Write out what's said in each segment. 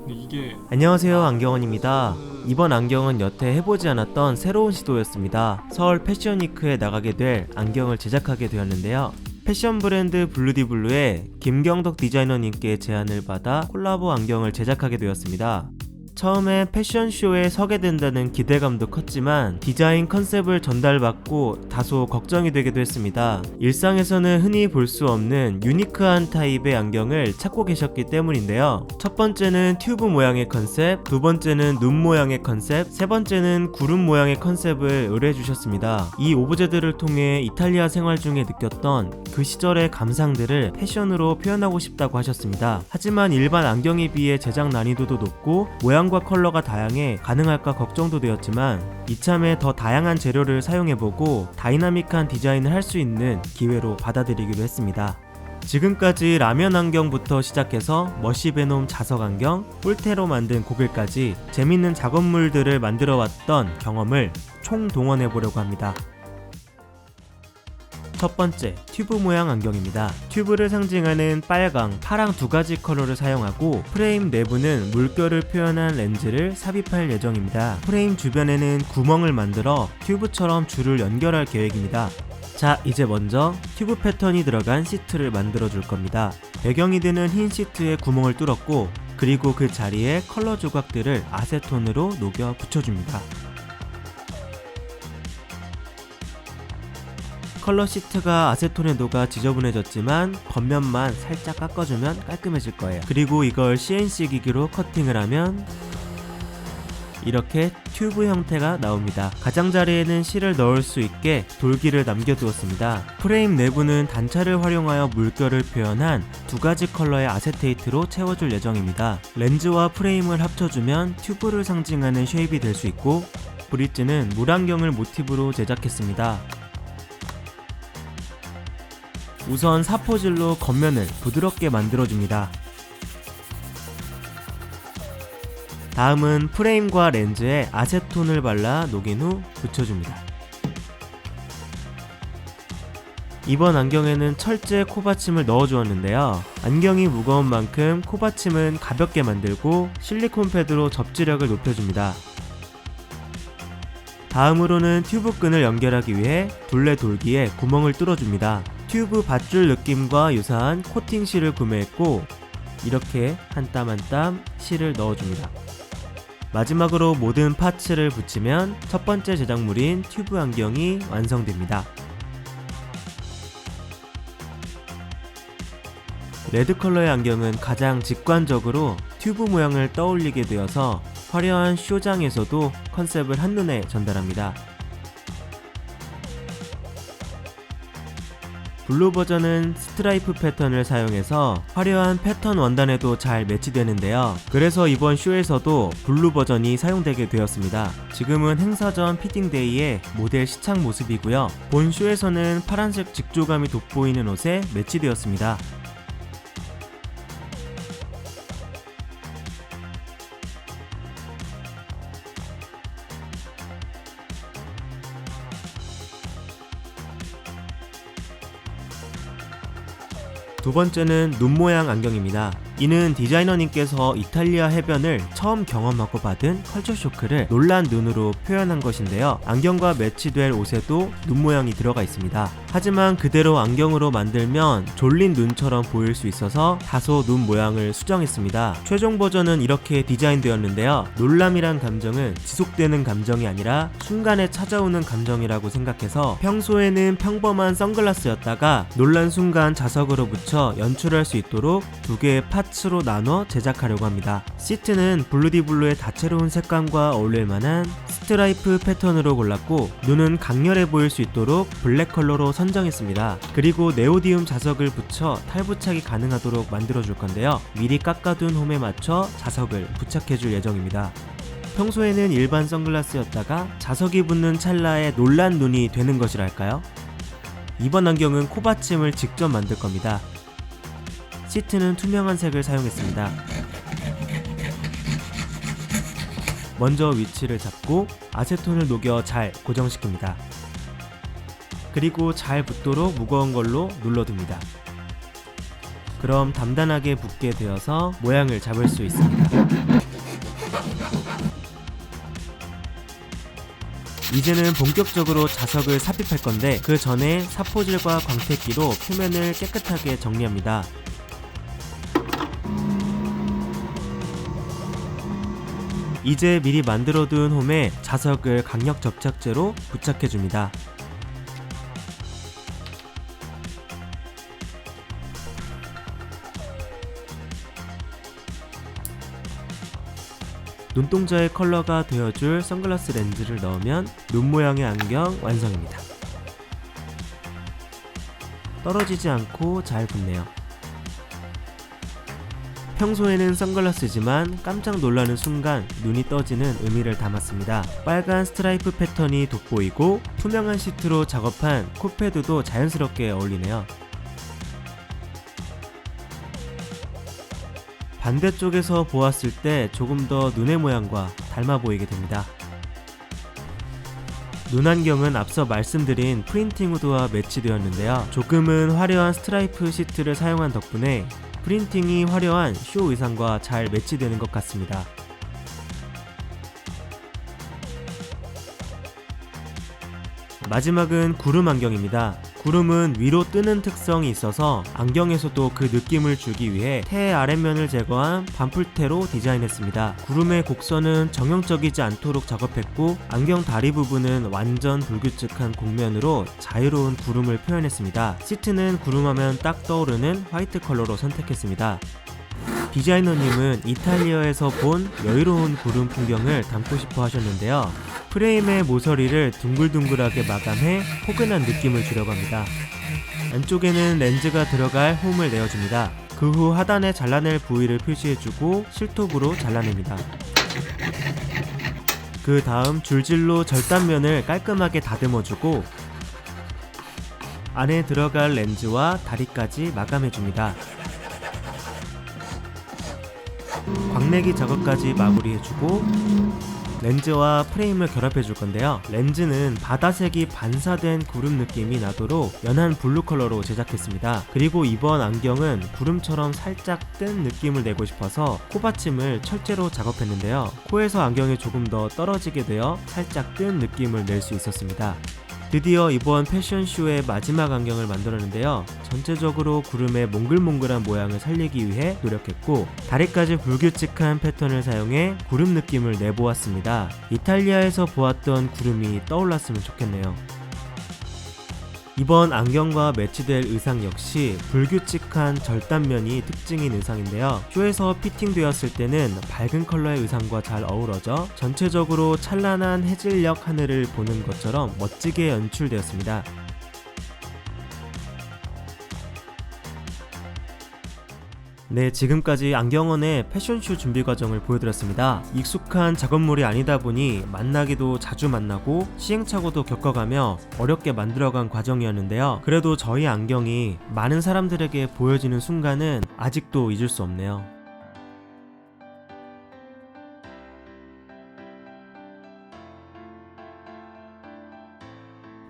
근데 이게 안녕하세요, 안경원입니다. 이번 안경은 여태 해보지 않았던 새로운 시도였습니다. 서울 패션위크에 나가게 될 안경을 제작하게 되었는데요. 패션 브랜드 블루디블루의 김경덕 디자이너님께 제안을 받아 콜라보 안경을 제작하게 되었습니다. 처음에 패션쇼에 서게 된다는 기대감도 컸지만 디자인 컨셉을 전달받고 다소 걱정이 되기도 했습니다. 일상에서는 흔히 볼 수 없는 유니크한 타입의 안경을 찾고 계셨기 때문인데요. 첫 번째는 튜브 모양의 컨셉, 두 번째는 눈 모양의 컨셉, 세 번째는 구름 모양의 컨셉을 의뢰해 주셨습니다. 이 오브제들을 통해 이탈리아 생활 중에 느꼈던 그 시절의 감상들을 패션으로 표현하고 싶다고 하셨습니다. 하지만 일반 안경에 비해 제작 난이도도 높고 모양과 컬러가 다양해 가능할까 걱정도 되었지만 이참에 더 다양한 재료를 사용해보고 다이나믹한 디자인을 할 수 있는 기회로 받아들이기로 했습니다. 지금까지 라면 안경부터 시작해서 머시베놈 자석 안경, 뿔테로 만든 고글까지 재밌는 작업물들을 만들어왔던 경험을 총동원해보려고 합니다. 첫 번째, 튜브 모양 안경입니다. 튜브를 상징하는 빨강, 파랑 두 가지 컬러를 사용하고 프레임 내부는 물결을 표현한 렌즈를 삽입할 예정입니다. 프레임 주변에는 구멍을 만들어 튜브처럼 줄을 연결할 계획입니다. 자, 이제 먼저 튜브 패턴이 들어간 시트를 만들어 줄 겁니다. 배경이 되는 흰 시트에 구멍을 뚫었고 그리고 그 자리에 컬러 조각들을 아세톤으로 녹여 붙여줍니다. 컬러 시트가 아세톤에 녹아 지저분해졌지만 겉면만 살짝 깎아주면 깔끔해질 거예요. 그리고 이걸 CNC 기기로 커팅을 하면 이렇게 튜브 형태가 나옵니다. 가장자리에는 실을 넣을 수 있게 돌기를 남겨두었습니다. 프레임 내부는 단차를 활용하여 물결을 표현한 두 가지 컬러의 아세테이트로 채워줄 예정입니다. 렌즈와 프레임을 합쳐주면 튜브를 상징하는 쉐입이 될 수 있고 브릿지는 물안경을 모티브로 제작했습니다. 우선 사포질로 겉면을 부드럽게 만들어줍니다. 다음은 프레임과 렌즈에 아세톤을 발라 녹인 후 붙여줍니다. 이번 안경에는 철제 코받침을 넣어주었는데요. 안경이 무거운 만큼 코받침은 가볍게 만들고 실리콘 패드로 접지력을 높여줍니다. 다음으로는 튜브 끈을 연결하기 위해 둘레 돌기에 구멍을 뚫어줍니다. 튜브 밧줄 느낌과 유사한 코팅 실을 구매했고 이렇게 한 땀 한 땀 실을 넣어줍니다. 마지막으로 모든 파츠를 붙이면 첫 번째 제작물인 튜브 안경이 완성됩니다. 레드 컬러의 안경은 가장 직관적으로 튜브 모양을 떠올리게 되어서 화려한 쇼장에서도 컨셉을 한눈에 전달합니다. 블루 버전은 스트라이프 패턴을 사용해서 화려한 패턴 원단에도 잘 매치되는데요. 그래서 이번 쇼에서도 블루 버전이 사용되게 되었습니다. 지금은 행사 전 피팅데이의 모델 시착 모습이고요. 본 쇼에서는 파란색 직조감이 돋보이는 옷에 매치되었습니다. 두 번째는 눈 모양 안경입니다. 이는 디자이너님께서 이탈리아 해변을 처음 경험하고 받은 컬처 쇼크를 놀란 눈으로 표현한 것인데요. 안경과 매치될 옷에도 눈 모양이 들어가 있습니다. 하지만 그대로 안경으로 만들면 졸린 눈처럼 보일 수 있어서 다소 눈 모양을 수정했습니다. 최종 버전은 이렇게 디자인되었는데요. 놀람이란 감정은 지속되는 감정이 아니라 순간에 찾아오는 감정이라고 생각해서 평소에는 평범한 선글라스였다가 놀란 순간 자석으로 붙여 연출할 수 있도록 두 개의 파츠로 나눠 제작하려고 합니다. 시트는 블루디블루의 다채로운 색감과 어울릴 만한 스트라이프 패턴으로 골랐고 눈은 강렬해 보일 수 있도록 블랙 컬러로 선정했습니다. 그리고 네오디움 자석을 붙여 탈부착이 가능하도록 만들어줄 건데요. 미리 깎아둔 홈에 맞춰 자석을 부착해줄 예정입니다. 평소에는 일반 선글라스였다가 자석이 붙는 찰나에 놀란 눈이 되는 것이랄까요? 이번 안경은 코받침을 직접 만들 겁니다. 시트는 투명한 색을 사용했습니다. 먼저 위치를 잡고 아세톤을 녹여 잘 고정시킵니다. 그리고 잘 붙도록 무거운 걸로 눌러둡니다. 그럼 단단하게 붙게 되어서 모양을 잡을 수 있습니다. 이제는 본격적으로 자석을 삽입할 건데 그 전에 사포질과 광택기로 표면을 깨끗하게 정리합니다. 이제 미리 만들어둔 홈에 자석을 강력 접착제로 부착해줍니다. 눈동자의 컬러가 되어줄 선글라스 렌즈를 넣으면 눈 모양의 안경 완성입니다. 떨어지지 않고 잘 붙네요. 평소에는 선글라스지만 깜짝 놀라는 순간 눈이 떠지는 의미를 담았습니다. 빨간 스트라이프 패턴이 돋보이고 투명한 시트로 작업한 코패드도 자연스럽게 어울리네요. 반대쪽에서 보았을 때 조금 더 눈의 모양과 닮아 보이게 됩니다. 눈안경은 앞서 말씀드린 프린팅 후드와 매치되었는데요. 조금은 화려한 스트라이프 시트를 사용한 덕분에 프린팅이 화려한 쇼 의상과 잘 매치되는 것 같습니다. 마지막은 구름 안경입니다. 구름은 위로 뜨는 특성이 있어서 안경에서도 그 느낌을 주기 위해 테 아랫면을 제거한 반풀테로 디자인했습니다. 구름의 곡선은 정형적이지 않도록 작업했고 안경 다리 부분은 완전 불규칙한 곡면으로 자유로운 구름을 표현했습니다. 시트는 구름하면 딱 떠오르는 화이트 컬러로 선택했습니다. 디자이너님은 이탈리아에서 본 여유로운 구름 풍경을 담고 싶어 하셨는데요. 프레임의 모서리를 둥글둥글하게 마감해 포근한 느낌을 주려고 합니다. 안쪽에는 렌즈가 들어갈 홈을 내어줍니다. 그 후 하단에 잘라낼 부위를 표시해주고 실톱으로 잘라냅니다. 그 다음 줄질로 절단면을 깔끔하게 다듬어주고 안에 들어갈 렌즈와 다리까지 마감해줍니다. 광내기 작업까지 마무리해주고 렌즈와 프레임을 결합해 줄 건데요. 렌즈는 바다색이 반사된 구름 느낌이 나도록 연한 블루 컬러로 제작했습니다. 그리고 이번 안경은 구름처럼 살짝 뜬 느낌을 내고 싶어서 코받침을 철제로 작업했는데요. 코에서 안경이 조금 더 떨어지게 되어 살짝 뜬 느낌을 낼 수 있었습니다. 드디어 이번 패션쇼의 마지막 안경을 만들었는데요. 전체적으로 구름의 몽글몽글한 모양을 살리기 위해 노력했고 다리까지 불규칙한 패턴을 사용해 구름 느낌을 내보았습니다. 이탈리아에서 보았던 구름이 떠올랐으면 좋겠네요. 이번 안경과 매치될 의상 역시 불규칙한 절단면이 특징인 의상인데요. 쇼에서 피팅되었을 때는 밝은 컬러의 의상과 잘 어우러져 전체적으로 찬란한 해질녘 하늘을 보는 것처럼 멋지게 연출되었습니다. 네, 지금까지 안경원의 패션쇼 준비 과정을 보여드렸습니다. 익숙한 작업물이 아니다 보니 만나기도 자주 만나고 시행착오도 겪어가며 어렵게 만들어간 과정이었는데요. 그래도 저희 안경이 많은 사람들에게 보여지는 순간은 아직도 잊을 수 없네요.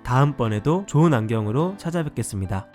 다음번에도 좋은 안경으로 찾아뵙겠습니다.